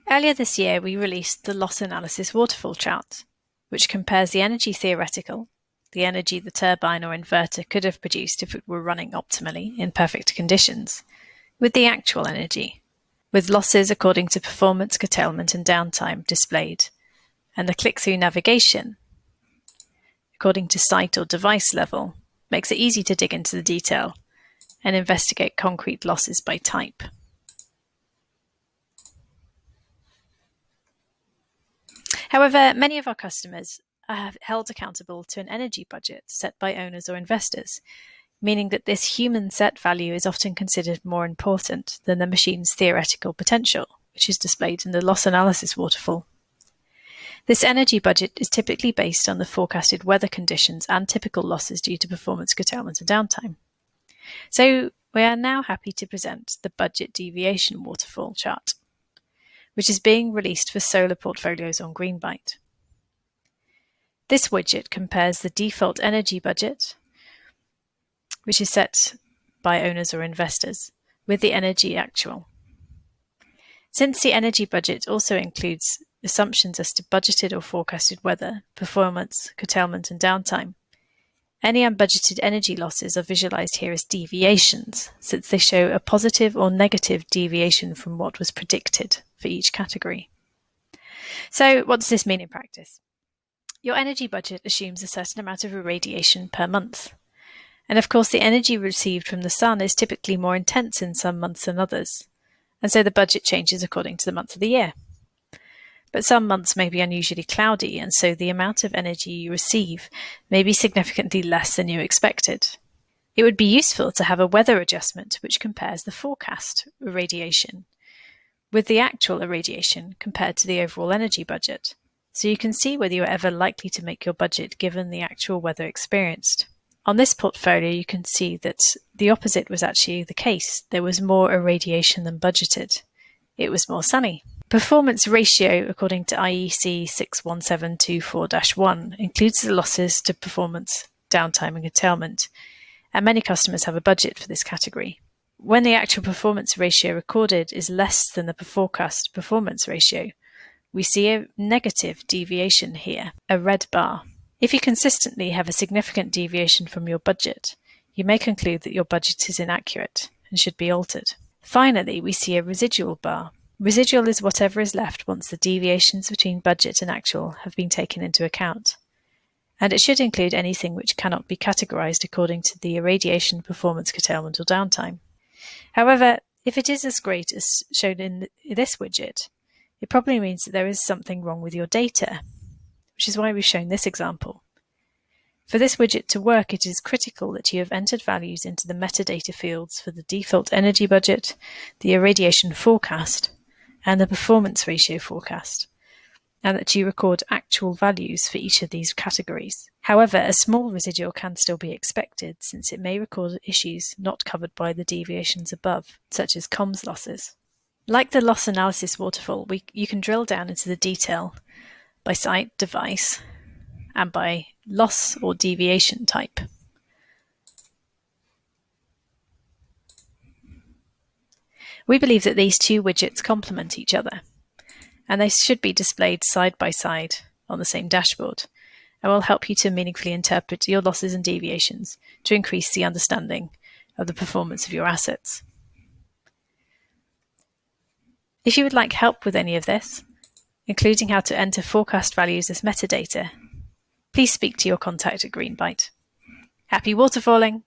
Earlier this year, we released the Loss Analysis Waterfall chart, which compares the energy theoretical, the energy the turbine or inverter could have produced if it were running optimally in perfect conditions, with the actual energy, with losses according to performance, curtailment and downtime displayed, and the click-through navigation, according to site or device level, makes it easy to dig into the detail and investigate concrete losses by type. However, many of our customers are held accountable to an energy budget set by owners or investors, meaning that this human set value is often considered more important than the machine's theoretical potential, which is displayed in the loss analysis waterfall. This energy budget is typically based on the forecasted weather conditions and typical losses due to performance, curtailment and downtime. So we are now happy to present the budget deviation waterfall chart, which is being released for solar portfolios on Greenbyte. This widget compares the default energy budget, which is set by owners or investors, with the energy actual. Since the energy budget also includes assumptions as to budgeted or forecasted weather, performance, curtailment and downtime, any unbudgeted energy losses are visualized here as deviations, since they show a positive or negative deviation from what was predicted for each category. So what does this mean in practice? Your energy budget assumes a certain amount of irradiation per month. And of course, the energy received from the sun is typically more intense in some months than others, and so the budget changes according to the month of the year. But some months may be unusually cloudy, and so the amount of energy you receive may be significantly less than you expected. It would be useful to have a weather adjustment which compares the forecast irradiation with the actual irradiation compared to the overall energy budget, so you can see whether you are ever likely to make your budget given the actual weather experienced. On this portfolio, you can see that the opposite was actually the case. There was more irradiation than budgeted. It was more sunny. Performance ratio, according to IEC 61724-1, includes the losses to performance, downtime and curtailment, and many customers have a budget for this category. When the actual performance ratio recorded is less than the forecast performance ratio, we see a negative deviation here, a red bar. If you consistently have a significant deviation from your budget, you may conclude that your budget is inaccurate and should be altered. Finally, we see a residual bar. Residual is whatever is left once the deviations between budget and actual have been taken into account, and it should include anything which cannot be categorized according to the irradiation, performance, curtailment or downtime. However, if it is as great as shown in this widget, it probably means that there is something wrong with your data, which is why we've shown this example. For this widget to work, it is critical that you have entered values into the metadata fields for the default energy budget, the irradiation forecast, and the performance ratio forecast, and that you record actual values for each of these categories. However, a small residual can still be expected, since it may record issues not covered by the deviations above, such as comms losses. Like the loss analysis waterfall, you can drill down into the detail by site, device, and by loss or deviation type. We believe that these two widgets complement each other, and they should be displayed side by side on the same dashboard, and will help you to meaningfully interpret your losses and deviations to increase the understanding of the performance of your assets. If you would like help with any of this, including how to enter forecast values as metadata, please speak to your contact at Greenbyte. Happy waterfalling!